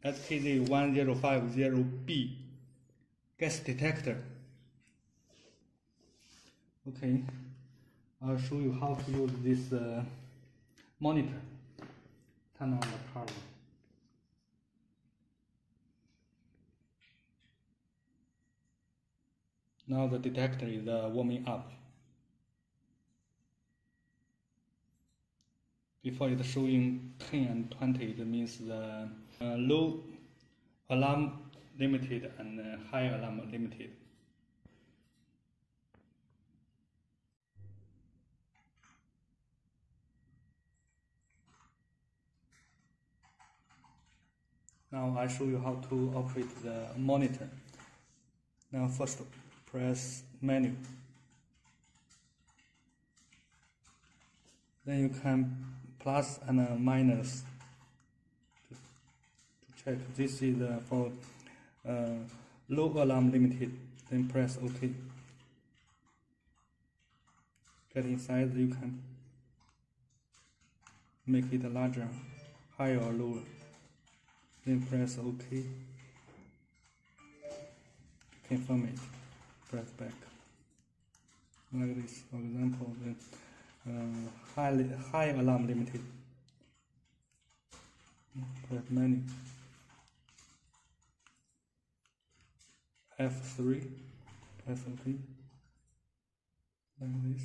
SKZ1050B gas detector. Okay, I'll show you how to use this monitor. Turn on the power. Now the detector is warming up. Before it's showing 10 and 20, it means the low alarm limited and high alarm limited. Now I show you how to operate the monitor. Now first press menu. Then you can plus and minus to check. This is for low alarm limited. Then press OK. Get inside, you can make it larger, higher or lower. Then press OK. Confirm it. Press back. Like this, for example, the high alarm limited. Press menu. F3. Press OK. Like this.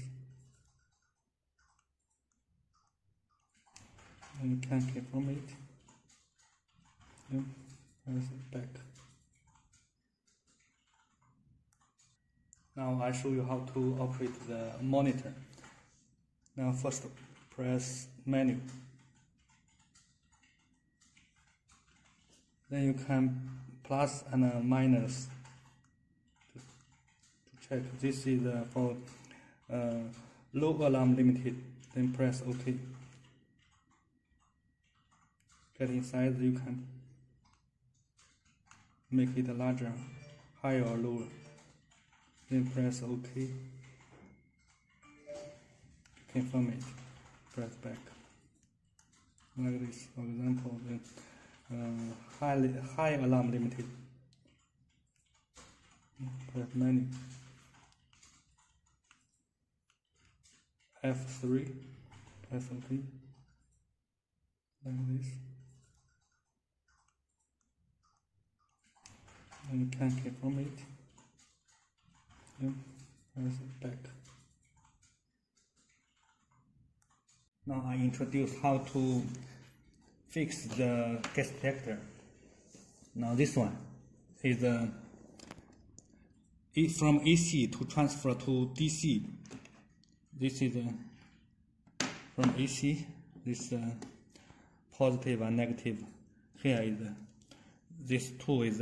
And you can confirm it. Yep. Press it back. Now I show you how to operate the monitor. Now first press menu. Then you can plus and minus to check. This is for low alarm limited. Then press OK. Get inside, you can make it larger, higher or lower. Then press OK. Confirm it. Press back. Like this, for example, the high alarm limited. Press menu. F3. Press OK. Like this. And you can confirm it. Yep. Press it back. Now I introduce how to fix the gas detector. Now this one is from AC to transfer to DC. This is from AC. This positive and negative. Here is this two is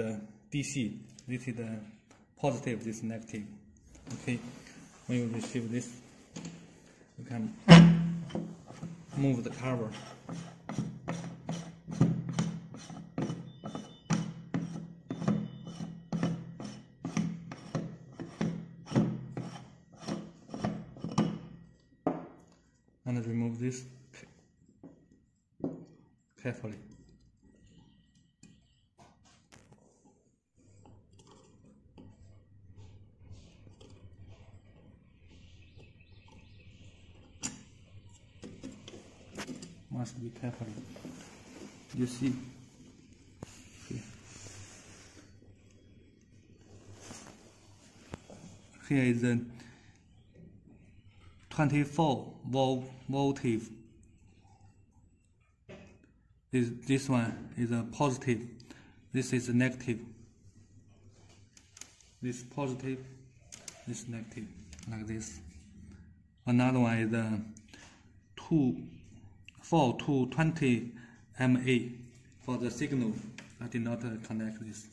DC. This is positive. This is negative. Okay. When you receive this, you can move the cover. And remove this carefully. Must be careful. You see, here is a 24 voltage. This one is a positive. This is a negative. This positive. This negative, like this. Another one is a 4 to 20 mA for the signal. I did not connect this.